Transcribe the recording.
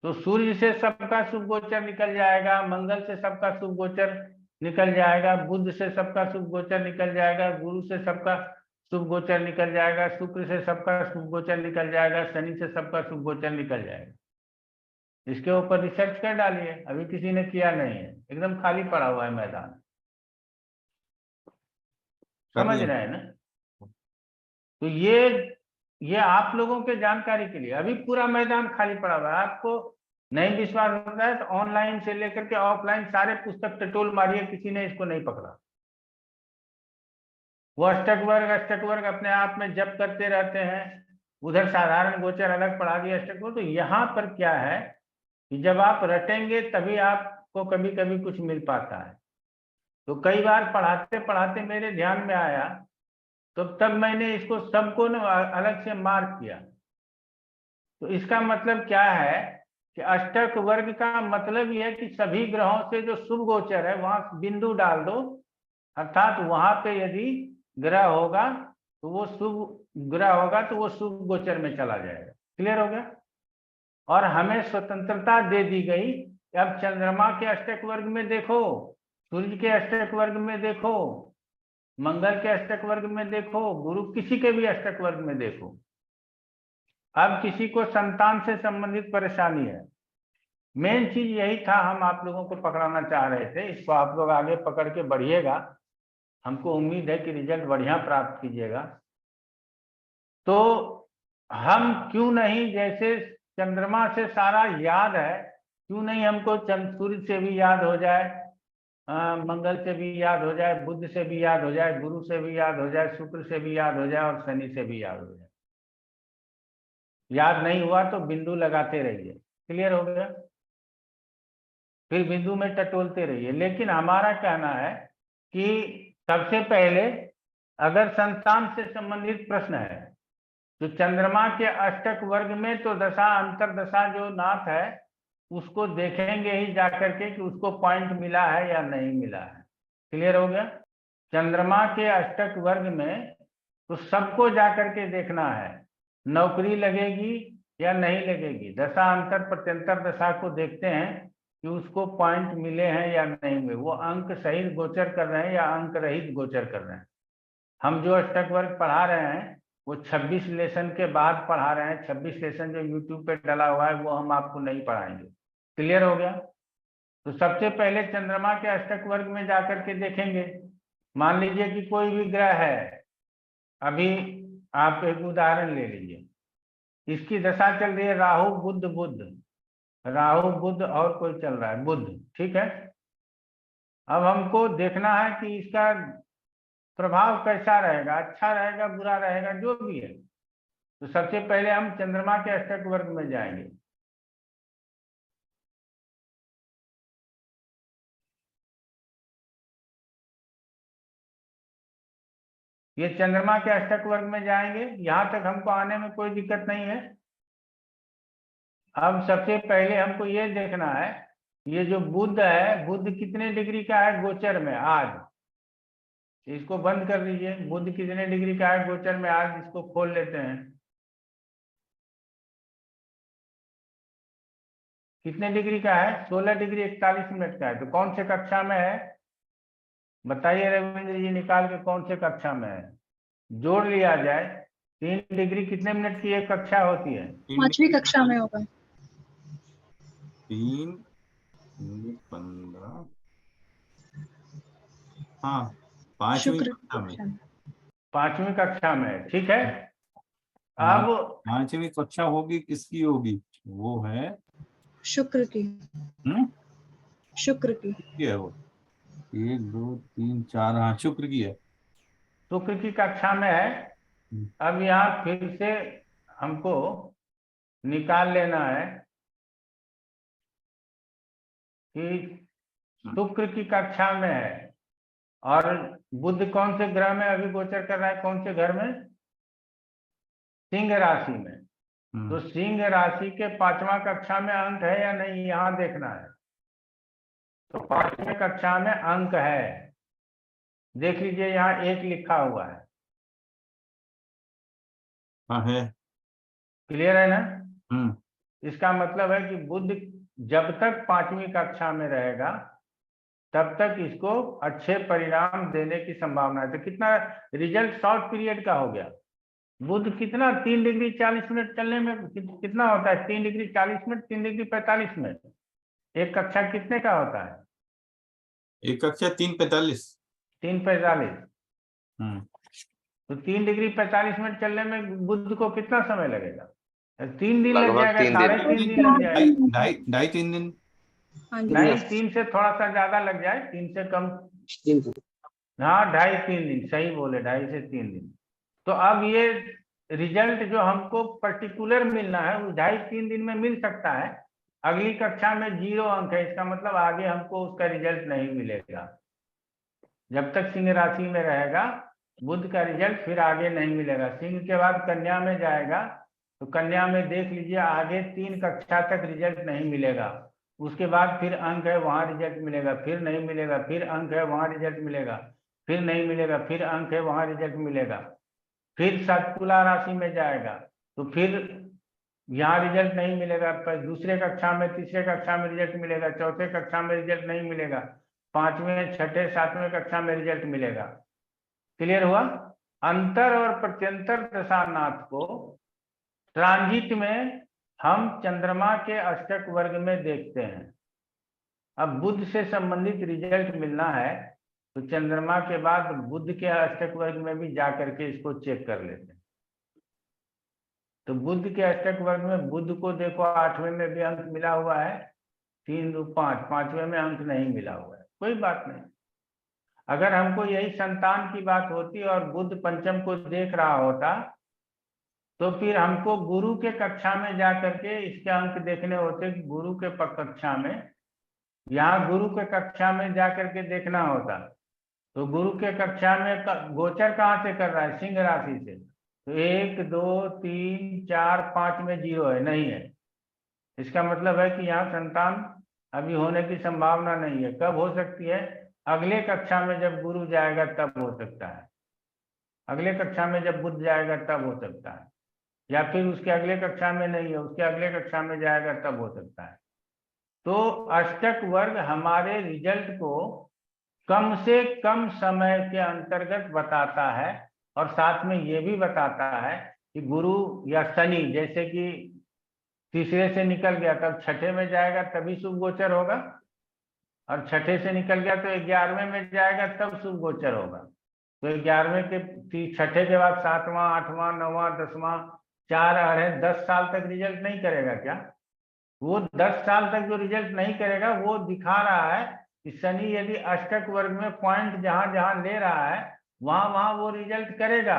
तो सूर्य से सबका शुभ गोचर निकल जाएगा, मंगल से सबका शुभ गोचर निकल जाएगा, बुध से सबका शुभ गोचर निकल जाएगा, गुरु से सबका शुभ गोचर निकल जाएगा, शुक्र से सबका शुभ गोचर निकल जाएगा, शनि से सबका शुभ गोचर निकल जाएगा। इसके ऊपर रिसर्च कर डालिए, अभी किसी ने किया नहीं है, एकदम खाली पड़ा हुआ है मैदान, समझ रहे हैं ना। तो ये आप लोगों के जानकारी के लिए, अभी पूरा मैदान खाली पड़ा हुआ है। आपको नहीं विश्वास होता है तो ऑनलाइन से लेकर के ऑफलाइन सारे पुस्तक टटोल मारिए, किसी ने इसको नहीं पकड़ा। वो अष्टक वर्ग अपने आप में जप करते रहते हैं, उधर साधारण गोचर अलग पढ़ा दिया अष्टक वर्ग। तो यहाँ पर क्या है कि जब आप रटेंगे तभी आपको कभी कभी कुछ मिल पाता है। तो कई बार पढ़ाते पढ़ाते मेरे ध्यान में आया, तो तब मैंने इसको सबको न अलग से मार्क किया। तो इसका मतलब क्या है कि अष्टक वर्ग का मतलब यह है कि सभी ग्रहों से जो शुभ गोचर है वहां बिंदु डाल दो, अर्थात वहां पे यदि ग्रह होगा तो वो शुभ ग्रह होगा तो वो शुभ गोचर में चला जाएगा। क्लियर हो गया। और हमें स्वतंत्रता दे दी गई। अब चंद्रमा के अष्टक वर्ग में देखो, सूर्य के अष्टक वर्ग में देखो, मंगल के अष्टक वर्ग में देखो, गुरु किसी के भी अष्टक वर्ग में देखो। अब किसी को संतान से संबंधित परेशानी है, मेन चीज यही था, हम आप लोगों को पकड़ाना चाह रहे थे। इसको आप लोग आगे पकड़ के बढ़िएगा, हमको उम्मीद है कि रिजल्ट बढ़िया प्राप्त कीजिएगा। तो हम क्यों नहीं, जैसे चंद्रमा से सारा याद है, क्यों नहीं हमको सूर्य से भी याद हो जाए, मंगल से भी याद हो जाए, बुध से भी याद हो जाए, गुरु से भी याद हो जाए, शुक्र से भी याद हो जाए और शनि से भी याद हो जाए। याद नहीं हुआ तो बिंदु लगाते रहिए। क्लियर हो गया। फिर बिंदु में टटोलते रहिए। लेकिन हमारा कहना है कि सबसे पहले अगर संतान से संबंधित प्रश्न है तो चंद्रमा के अष्टक वर्ग में तो दशा अंतर दशा जो नाथ है उसको देखेंगे ही जाकर के कि उसको पॉइंट मिला है या नहीं मिला है। क्लियर हो गया। चंद्रमा के अष्टक वर्ग में तो सबको जाकर के देखना है, नौकरी लगेगी या नहीं लगेगी, दशा अंतर प्रत्यंतर दशा को देखते हैं कि उसको पॉइंट मिले हैं या नहीं मिले, वो अंक सही गोचर कर रहे हैं या अंक रहित गोचर कर रहे हैं। हम जो अष्टक वर्ग पढ़ा रहे हैं वो 26 लेसन के बाद पढ़ा रहे हैं। 26 लेसन जो यूट्यूब पे डला हुआ है वो हम आपको नहीं पढ़ाएंगे। क्लियर हो गया। तो सबसे पहले चंद्रमा के अष्टक वर्ग में जाकर के देखेंगे। मान लीजिए कि कोई भी ग्रह है, अभी आप एक उदाहरण ले लीजिए, इसकी दशा चल रही है राहु बुध बुध, राहु बुध और कोई चल रहा है बुध, ठीक है। अब हमको देखना है कि इसका प्रभाव कैसा रहेगा, अच्छा रहेगा बुरा रहेगा जो भी है। तो सबसे पहले हम चंद्रमा के अष्टक वर्ग में जाएंगे। ये चंद्रमा के अष्टक वर्ग में जाएंगे, यहां तक हमको आने में कोई दिक्कत नहीं है। अब सबसे पहले हमको ये देखना है, ये जो बुध है, बुध कितने डिग्री का है गोचर में आज, इसको बंद कर दीजिए। बुध कितने डिग्री का है गोचर में आज, इसको खोल लेते हैं। कितने डिग्री का है, 16 डिग्री 41 मिनट का है। तो कौन से कक्षा में है बताइए रविंद्र जी, निकाल के कौन से कक्षा में है, जोड़ लिया जाए। 3 डिग्री कितने मिनट की एक कक्षा होती है? 5वीं कक्षा में होगा। 3 15, हाँ 5वीं कक्षा में। 5वीं कक्षा में, ठीक है। अब 5वीं कक्षा होगी, किसकी होगी? वो है शुक्र की। शुक्र की है वो, 1 2 3 4, हाँ शुक्र की है। शुक्र की कक्षा में है। अब यहाँ फिर से हमको निकाल लेना है कि शुक्र की कक्षा में है और बुध कौन से ग्रह में अभी गोचर कर रहा है, कौन से घर में? सिंह राशि में। तो सिंह राशि के 5वां कक्षा में अंक है या नहीं, यहाँ देखना है। तो 5वीं कक्षा में अंक है, देख लीजिए यहाँ 1 लिखा हुआ है। हाँ है। क्लियर है ना। इसका मतलब है कि बुध जब तक 5वीं कक्षा में रहेगा तब तक इसको अच्छे परिणाम देने की संभावना है। तो कितना रिजल्ट शॉर्ट पीरियड का हो गया। बुध कितना 3 डिग्री 40 मिनट चलने में कितना होता है? 3 डिग्री 40 मिनट, 3 डिग्री 45 मिनट। एक कक्षा कितने का होता है? एक कक्षा 3:45। 3:45। तो 3 डिग्री 45 मिनट चलने में बुध को कितना समय लगेगा? 3 दिन लग लगभग जाएगा, 3 साढ़े दिन। 3 दिन लग जाएगा। ढाई 3 दिन। हाँ जी। नहीं, 3 से थोड़ा सा ज्यादा लग जाए, 3 से कम। हाँ, 2.5-3 दिन, सही बोले, 2.5 से 3 दिन। तो अब ये रिजल्ट जो हमको पर्टिकुलर मिलना है वो 2.5-3 दिन में मिल सकता है। अगली कक्षा में 0 अंक है, इसका मतलब आगे हमको उसका रिजल्ट नहीं मिलेगा। जब तक सिंह राशि में रहेगा बुध का रिजल्ट फिर आगे नहीं मिलेगा। सिंह के बाद कन्या में जाएगा तो कन्या में देख लीजिए आगे 3 कक्षा तक रिजल्ट नहीं मिलेगा। उसके बाद फिर अंक है, वहां रिजल्ट मिलेगा, फिर नहीं मिलेगा, फिर अंक है, वहां रिजल्ट मिलेगा, फिर नहीं मिलेगा, फिर अंक है, वहां रिजल्ट मिलेगा। फिर तुला राशि में जाएगा तो फिर यहाँ रिजल्ट नहीं मिलेगा, पर दूसरे कक्षा में, तीसरे कक्षा में रिजल्ट मिलेगा, चौथे कक्षा में रिजल्ट नहीं मिलेगा, 5वें, 6ठे, 7वें कक्षा में रिजल्ट मिलेगा। क्लियर हुआ? अंतर और प्रत्यंतर दशानाथ को ट्रांजिट में हम चंद्रमा के अष्टक वर्ग में देखते हैं। अब बुध से संबंधित रिजल्ट मिलना है तो चंद्रमा के बाद बुध के अष्टक वर्ग में भी जाकर के इसको चेक कर लेते हैं। तो बुध के अष्टक वर्ग में बुध को देखो 8वें में भी अंक मिला हुआ है, 3, 2, 5, 5वें में अंक नहीं मिला हुआ है, कोई बात नहीं। अगर हमको यही संतान की बात होती और बुध पंचम को देख रहा होता तो फिर हमको गुरु के कक्षा में जा करके इसके अंक देखने होते। गुरु के कक्षा में, यहाँ गुरु के कक्षा में जा करके देखना होता। तो गुरु के कक्षा में गोचर कहाँ से कर रहा है? सिंह राशि से। तो 1, 2, 3, 4, 5 में 0 है, नहीं है। इसका मतलब है कि यहाँ संतान अभी होने की संभावना नहीं है। कब हो सकती है? अगले कक्षा में जब गुरु जाएगा तब हो सकता है। अगले कक्षा में जब बुध जाएगा तब हो सकता है, या फिर उसके अगले कक्षा में नहीं है, उसके अगले कक्षा में जाएगा तब हो सकता है। तो अष्टक वर्ग हमारे रिजल्ट को कम से कम समय के अंतर्गत बताता है और साथ में ये भी बताता है कि गुरु या शनि जैसे कि तीसरे से निकल गया तब 6ठे में जाएगा तभी शुभ गोचर होगा, और 6ठे से निकल गया तो 11वें में जाएगा तब शुभ गोचर होगा। तो 11वें के 6ठे के बाद 7वां, 8वां, 9वां, 10वां, 4 है, 10 साल तक रिजल्ट नहीं करेगा क्या? वो 10 साल तक जो रिजल्ट नहीं करेगा वो दिखा रहा है कि शनि यदि अष्टक वर्ग में पॉइंट जहां जहां ले रहा है वहां वहां वो रिजल्ट करेगा।